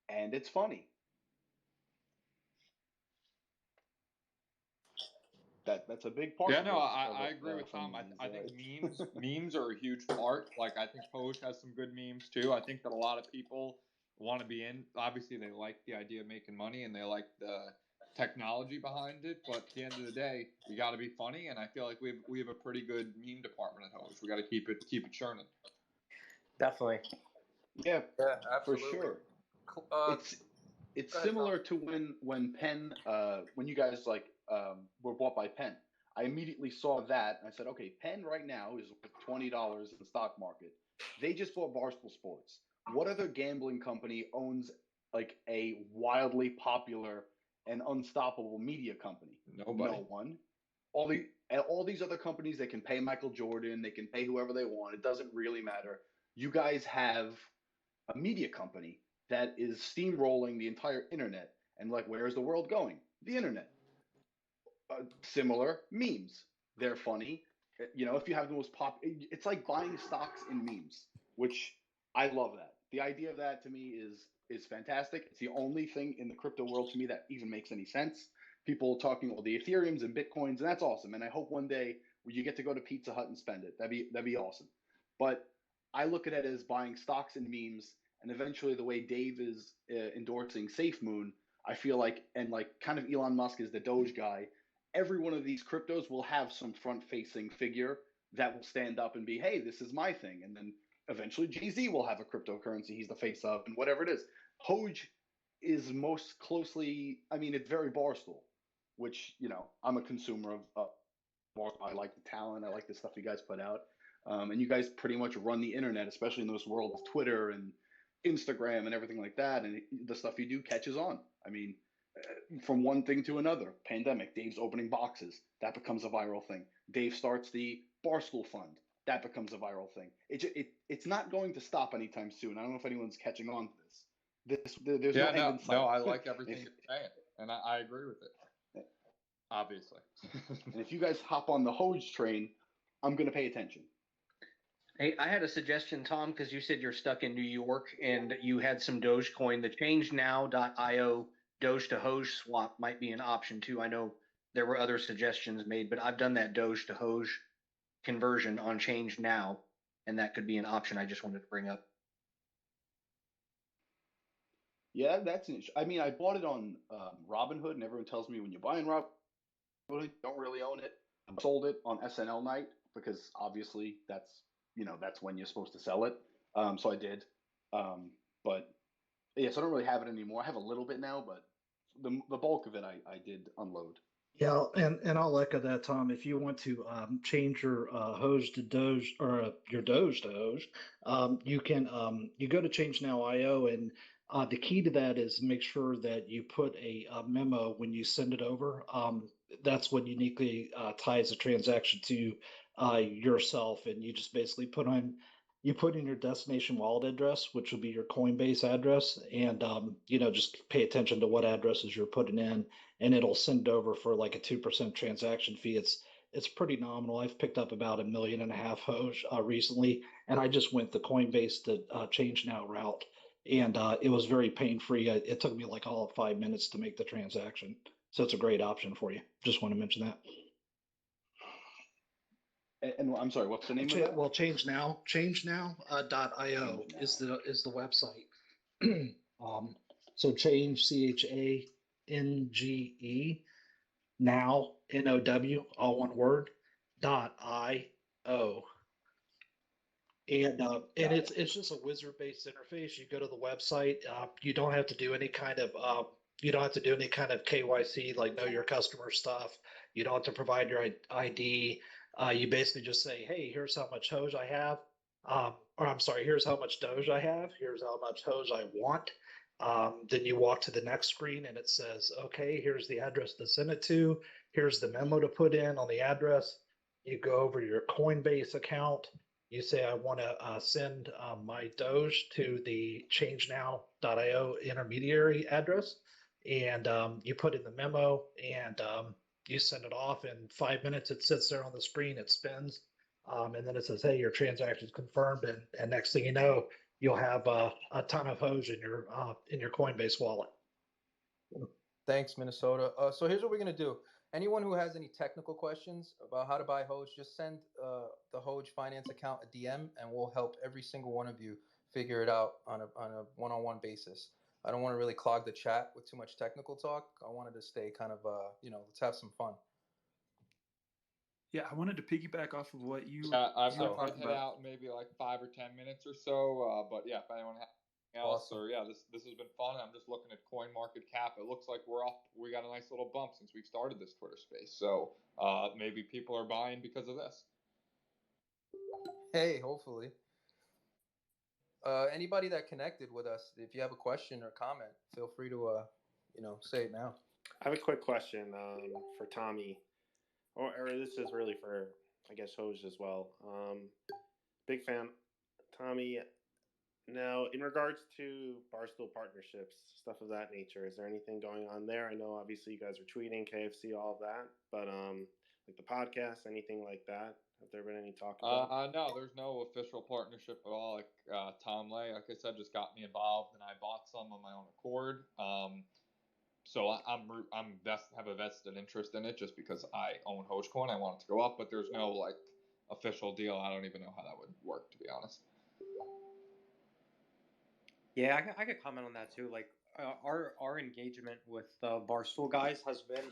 Speaker 9: And it's funny. That's a big part.
Speaker 2: Yeah,
Speaker 9: of
Speaker 2: no,
Speaker 9: it,
Speaker 2: I agree with Tom. I think memes are a huge part. Like I think Hoge has some good memes too. I think that a lot of people want to be in. Obviously, they like the idea of making money and they like the technology behind it. But at the end of the day, you got to be funny. And I feel like we have a pretty good meme department at Hoge. We got to keep it churning.
Speaker 1: Definitely.
Speaker 9: Yeah,
Speaker 3: absolutely.
Speaker 9: for sure. It's
Speaker 3: ahead,
Speaker 9: similar
Speaker 3: Tom.
Speaker 9: to when Penn when you guys were bought by Penn. I immediately saw that and I said, okay, Penn right now is worth $20 in the stock market. They just bought Barstool Sports. What other gambling company owns like a wildly popular and unstoppable media company?
Speaker 2: Nobody.
Speaker 9: No one. All these other companies, they can pay Michael Jordan, they can pay whoever they want. It doesn't really matter. You guys have a media company that is steamrolling the entire internet. And like, where's the world going? The internet. Similar memes. They're funny. If you have the most it's like buying stocks in memes, which I love that. The idea of that to me is fantastic. It's the only thing in the crypto world to me that even makes any sense. People talking all the Ethereums and Bitcoins, and that's awesome. And I hope one day where you get to go to Pizza Hut and spend it. That'd be awesome. But I look at it as buying stocks and memes, and eventually the way Dave is endorsing SafeMoon, I feel like, and like kind of Elon Musk is the Doge guy, every one of these cryptos will have some front-facing figure that will stand up and be, hey, this is my thing. And then eventually Jay-Z will have a cryptocurrency he's the face of, and whatever it is. Hoge is most closely, I mean, it's very Barstool, which, I'm a consumer of Barstool. I like the talent. I like the stuff you guys put out. And you guys pretty much run the internet, especially in this world of Twitter and Instagram and everything like that. And the stuff you do catches on. I mean, from one thing to another. Pandemic, Dave's opening boxes, that becomes a viral thing. Dave starts the Barstool Fund, that becomes a viral thing. It's not going to stop anytime soon. I don't know if anyone's catching on to this. There's no end in sight.
Speaker 2: No, I like everything you're saying, and I agree with it. Obviously.
Speaker 9: And if you guys hop on the Hoge train, I'm going to pay attention.
Speaker 7: Hey, I had a suggestion, Tom, because you said you're stuck in New York and you had some Dogecoin. The ChangeNow.io Doge to Hoge swap might be an option too. I know there were other suggestions made, but I've done that Doge to Hoge conversion on Change Now, and that could be an option I just wanted to bring up.
Speaker 9: Yeah, that's interesting. I mean, I bought it on Robinhood, and everyone tells me when you're buying Robinhood, you don't really own it. I sold it on SNL night because obviously that's when you're supposed to sell it. So I did. But yeah, so I don't really have it anymore. I have a little bit now, but the bulk of it I did unload.
Speaker 10: Yeah, and I'll echo that, Tom. If you want to change your Hoge to Doge or your Doge to Hoge, you can you go to ChangeNow.io, and the key to that is make sure that you put a memo when you send it over. That's what uniquely ties the transaction to yourself, and you just basically put in your destination wallet address, which will be your Coinbase address, and just pay attention to what addresses you're putting in, and it'll send over for like a 2% transaction fee. It's pretty nominal. I've picked up about $1.5 million Hoge recently, and I just went the Coinbase to Change Now route, and it was very pain free. It took me like all of 5 minutes to make the transaction, so it's a great option for you. Just want to mention that.
Speaker 9: And I'm sorry, what's the name of that?
Speaker 10: Well, ChangeNow.io is the website. So change CHANGE now NOW all one word .io. And it's just a wizard based interface. You go to the website. You don't have to do any kind of KYC, like know your customer stuff. You don't have to provide your ID. You basically just say, hey, here's how much Hoge I have. Here's how much Doge I have. Here's how much Hoge I want. Then you walk to the next screen and it says, okay, here's the address to send it to. Here's the memo to put in on the address. You go over your Coinbase account. You say, I want to send my Doge to the ChangeNow.io intermediary address. And you put in the memo and you send it off. In 5 minutes, it sits there on the screen, it spins. And then it says, hey, your transaction is confirmed. And next thing you know, you'll have a ton of Hoge in your Coinbase wallet.
Speaker 3: Thanks, Minnesota. So here's what we're going to do. Anyone who has any technical questions about how to buy Hoge, just send the Hoge finance account a DM, and we'll help every single one of you figure it out on a one-on-one basis. I don't want to really clog the chat with too much technical talk. I wanted to stay kind of, let's have some fun.
Speaker 5: Yeah, I wanted to piggyback off of what you.
Speaker 2: I've head out maybe like 5 or 10 minutes or so. But yeah, if anyone has anything else,
Speaker 3: Awesome.
Speaker 2: or yeah, this has been fun. I'm just looking at CoinMarketCap. It looks like we're up. We got a nice little bump since we've started this Twitter space. So maybe people are buying because of this.
Speaker 3: Hey, hopefully. Anybody that connected with us, if you have a question or comment, feel free to say it now.
Speaker 11: I have a quick question for Tommy, or this is really for, I guess, Hoge as well. Big fan, Tommy. Now, in regards to Barstool partnerships, stuff of that nature, is there anything going on there? I know obviously you guys are tweeting, KFC, all of that, but like the podcast, anything like that? Have there been any talk about?
Speaker 2: No, there's no official partnership at all. Like Tom Lay, like I said, just got me involved, and I bought some on my own accord. So I'm have a vested interest in it just because I own Hogecoin. I want it to go up, but there's no like official deal. I don't even know how that would work, to be honest.
Speaker 1: Yeah, I could comment on that too. Like our engagement with the Barstool guys has been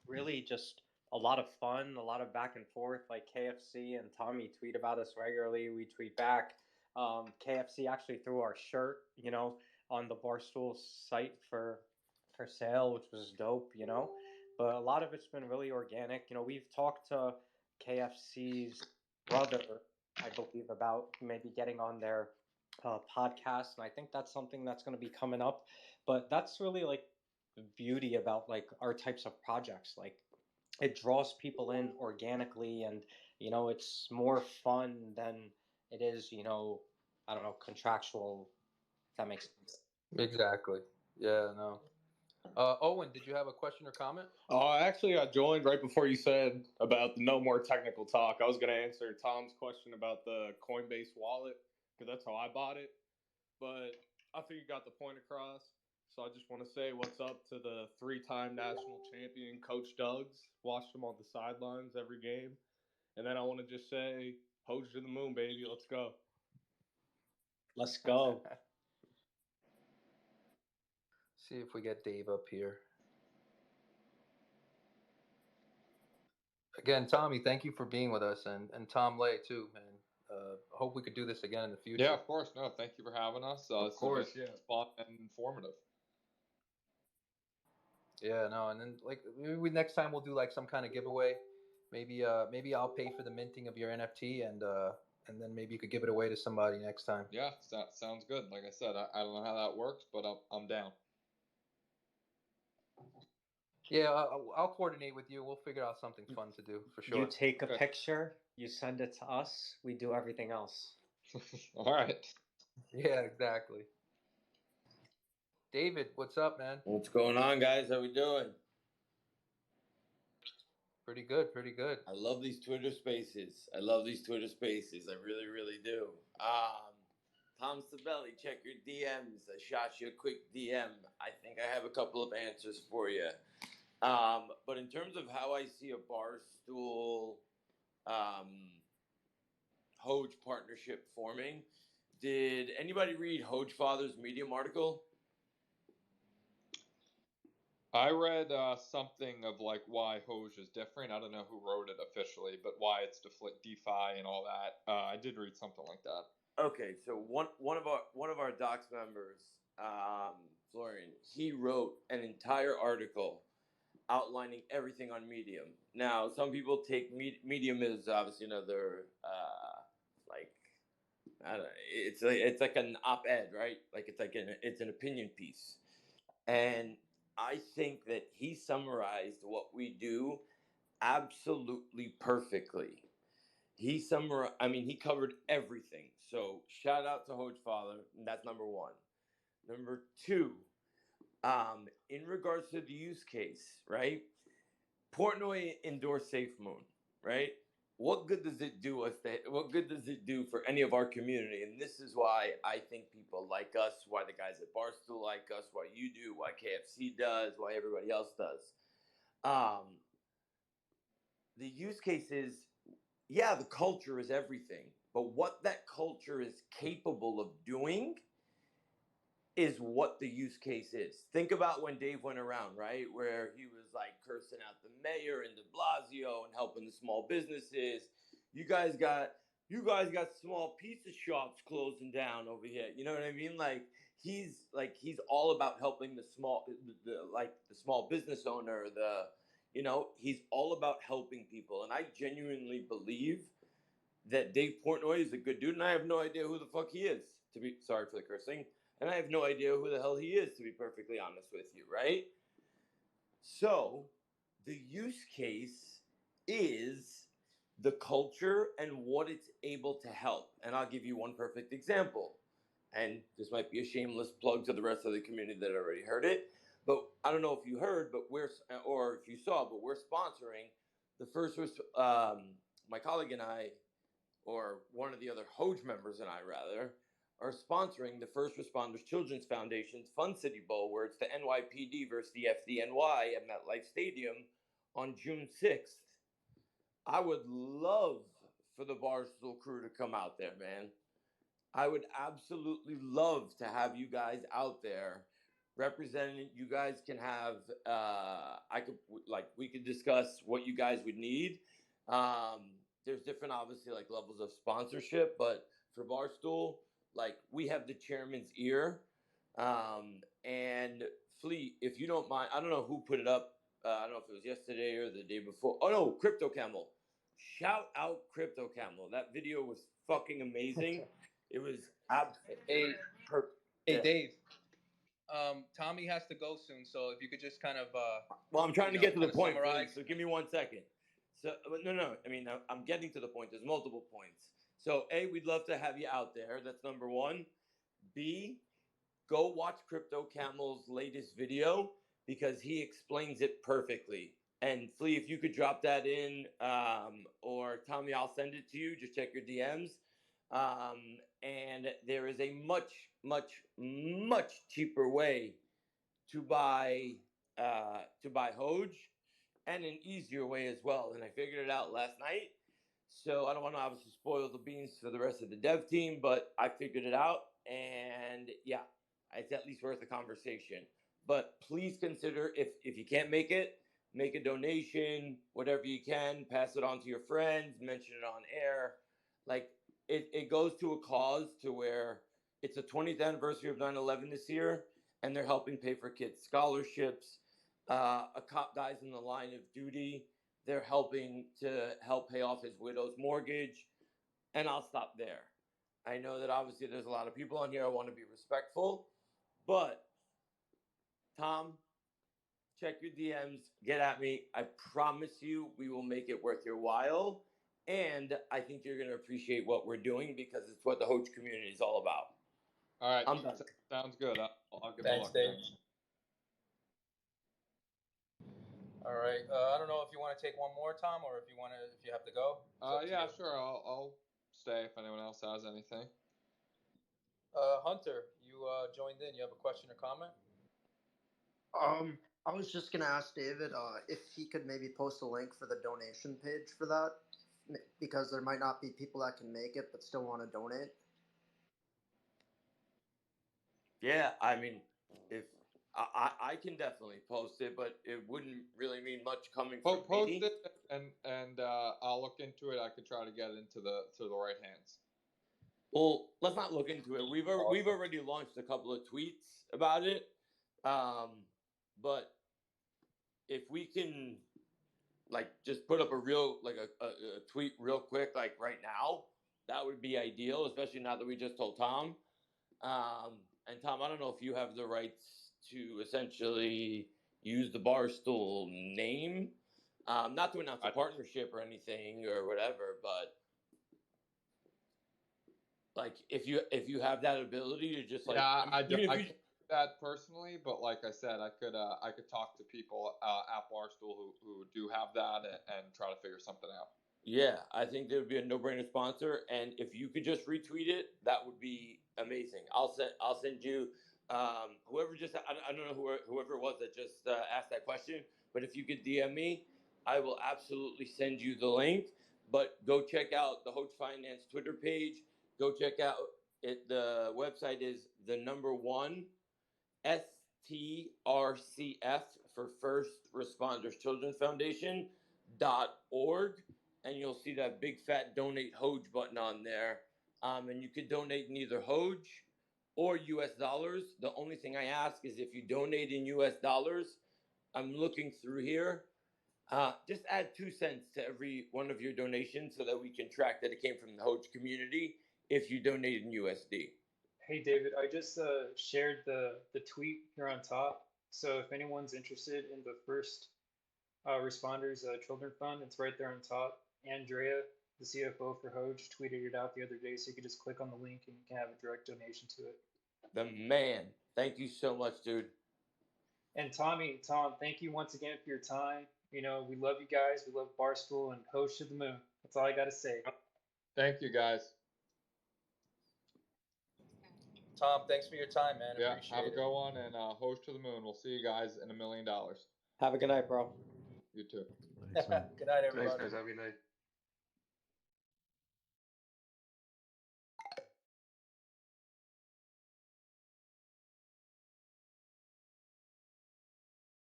Speaker 1: really just a lot of fun, a lot of back and forth. Like KFC and Tommy tweet about us regularly. We tweet back. KFC actually threw our shirt, on the Barstool site for sale, which was dope, But a lot of it's been really organic. We've talked to KFC's brother, I believe, about maybe getting on their podcast, and I think that's something that's going to be coming up. But that's really like the beauty about like our types of projects. Like it draws people in organically, and it's more fun than it is, I don't know, contractual, if that makes sense.
Speaker 3: Exactly. Yeah, no. Owen, did you have a question or comment?
Speaker 2: Actually, I joined right before you said about the no more technical talk. I was going to answer Tom's question about the Coinbase wallet because that's how I bought it. But I think you got the point across. So I just want to say what's up to the 3-time national champion, Coach Doug's. Watched him on the sidelines every game. And then I want to just say, Hoge to the moon, baby. Let's go.
Speaker 1: Let's go.
Speaker 3: See if we get Dave up here. Again, Tommy, thank you for being with us, and Tom Lay too, man. Hope we could do this again in the future.
Speaker 2: Yeah, of course. No, thank you for having us.
Speaker 3: Of course, yeah.
Speaker 2: Fun and informative.
Speaker 3: Yeah, no, and then like maybe next time we'll do like some kind of giveaway. Maybe I'll pay for the minting of your NFT, and then maybe you could give it away to somebody next time.
Speaker 2: Yeah, that sounds good. Like I said, I don't know how that works, but I'm down.
Speaker 3: Yeah, I'll coordinate with you. We'll figure out something fun to do for sure.
Speaker 1: You take a picture, you send it to us, we do everything else.
Speaker 2: All right.
Speaker 3: Yeah, exactly. David, what's up, man?
Speaker 12: What's going on, guys? How we doing?
Speaker 3: Pretty good, pretty good.
Speaker 12: I love these Twitter Spaces. I really, really do. Tom Sabelli, check your DMs. I shot you a quick DM. I think I have a couple of answers for you. But in terms of how I see a Barstool Hoge partnership forming, did anybody read Hoge Father's Medium article?
Speaker 2: I read something of like why Hoge is different. I don't know who wrote it officially, but why it's DeFi and all that. I did read something like that.
Speaker 12: Okay, so one of our docs members, Florian, he wrote an entire article outlining everything on Medium. Now, some people take Medium as obviously another like I don't know, it's like an op-ed, right? Like it's an opinion piece, and I think that he summarized what we do absolutely perfectly. He covered everything. So shout out to Hoge Father. That's number one. Number two, in regards to the use case, right? Portnoy endorsed SafeMoon, right? What good does it do us? What good does it do for any of our community? And this is why I think people like us, why the guys at Barstool like us, why you do, why KFC does, why everybody else does. The use case is, yeah, the culture is everything, but what that culture is capable of doing is what the use case is. Think about when Dave went around, right? Where he was like cursing out the mayor and de Blasio and helping the small businesses. You guys got small pizza shops closing down over here. You know what I mean? He's all about helping the small business owner, he's all about helping people. And I genuinely believe that Dave Portnoy is a good dude, and I have no idea who the fuck he is, sorry for the cursing. And I have no idea who the hell he is, to be perfectly honest with you, right? So, the use case is the culture and what it's able to help. And I'll give you one perfect example. And this might be a shameless plug to the rest of the community that already heard it. But I don't know if you heard, or if you saw, but we're sponsoring the first, my colleague and I, or one of the other Hoge members and I rather, are sponsoring the First Responders Children's Foundation's Fun City Bowl, where it's the NYPD versus the FDNY at MetLife Stadium on June 6th. I would love for the Barstool crew to come out there, man. I would absolutely love to have you guys out there representing. You guys can have. We could discuss what you guys would need. There's different, obviously, like levels of sponsorship, but for Barstool, like we have the chairman's ear. And Fleet, if you don't mind, I don't know who put it up. I don't know if it was yesterday or the day before. Oh no, Crypto Camel. Shout out Crypto Camel. That video was fucking amazing. It was
Speaker 3: Hey,
Speaker 12: yeah.
Speaker 3: Dave. Tommy has to go soon, so if you could just kind of
Speaker 12: Well, I'm trying to get to the point,
Speaker 3: summarize.
Speaker 12: so give me 1 second. So no. I mean, I'm getting to the point. There's multiple points. So A, we'd love to have you out there. That's number one. B, go watch Crypto Camel's latest video because he explains it perfectly. And Flea, if you could drop that in, or Tommy, I'll send it to you. Just check your DMs. And there is a much, much, much cheaper way to buy Hoge, and an easier way as well. And I figured it out last night. So I don't want to obviously spoil the beans for the rest of the dev team, but I figured it out, and yeah, it's at least worth a conversation. But please consider, if you can't make it, make a donation, whatever you can, pass it on to your friends, mention it on air. Like it goes to a cause to where it's the 20th anniversary of 9/11 this year, and they're helping pay for kids' scholarships. A cop dies in the line of duty. They're helping to help pay off his widow's mortgage. And I'll stop there. I know that obviously there's a lot of people on here. I want to be respectful. But, Tom, check your DMs. Get at me. I promise you we will make it worth your while. And I think you're going to appreciate what we're doing because it's what the Hoge community is all about.
Speaker 2: All right.
Speaker 12: I'm done.
Speaker 2: Sounds good. I'll give
Speaker 3: Thanks,
Speaker 2: a look.
Speaker 3: Dave. All right. I don't know if you want to take one more, Tom, or if you have to go.
Speaker 2: Yeah, sure. I'll stay if anyone else has anything.
Speaker 3: Hunter, you joined in. You have a question or comment?
Speaker 13: I was just gonna ask David if he could maybe post a link for the donation page for that, because there might not be people that can make it but still want to donate.
Speaker 12: Yeah, I mean, if I can definitely post it, but it wouldn't really mean much coming from
Speaker 2: Post
Speaker 12: me.
Speaker 2: it, and I'll look into it. I could try to get it into the right hands.
Speaker 12: Well, let's not look into it. We've already launched a couple of tweets about it, but if we can, like, just put up a real a tweet real quick, like right now, that would be ideal. Especially now that we just told Tom. And Tom, I don't know if you have the rights to essentially use the Barstool name, not to announce a partnership or anything or whatever, but like if you have that ability to just like,
Speaker 2: Yeah, I
Speaker 12: even
Speaker 2: can't
Speaker 12: if you,
Speaker 2: do that personally, but like I said, I could talk to people at Barstool who do have that and try to figure something out.
Speaker 12: yeah, I think there would be a no-brainer sponsor, and if you could just retweet it, that would be amazing. I'll send you whoever just I don't know whoever it was that just asked that question, but if you could DM me, I will absolutely send you the link. But go check out the Hoge Finance Twitter page. Go check out it. The website is the number one STRCF for First Responders Children's Foundation.org. And you'll see that big fat donate Hoge button on there. And you could donate in either Hoge or US dollars. The only thing I ask is if you donate in US dollars, I'm looking through here. Just add 2 cents to every one of your donations so that we can track that it came from the Hoge community if you donate in USD.
Speaker 14: Hey, David, I just shared the tweet here on top. So if anyone's interested in the First Responders Children Fund, it's right there on top. Andrea, the CFO for Hoge, tweeted it out the other day, so you can just click on the link and you can have a direct donation to it.
Speaker 12: The man. Thank you so much, dude.
Speaker 14: And Tom, thank you once again for your time. You know, we love you guys. We love Barstool and Hoge to the moon. That's all I got to say.
Speaker 2: Thank you, guys.
Speaker 3: Tom, thanks for your time, man.
Speaker 2: Yeah,
Speaker 3: Appreciate
Speaker 2: have a
Speaker 3: it.
Speaker 2: go on and Hoge to the moon. We'll see you guys in $1 million.
Speaker 1: Have a good night, bro.
Speaker 2: You too.
Speaker 6: Thanks, man.
Speaker 3: Good night, everybody.
Speaker 4: Thanks, guys. Have a good night.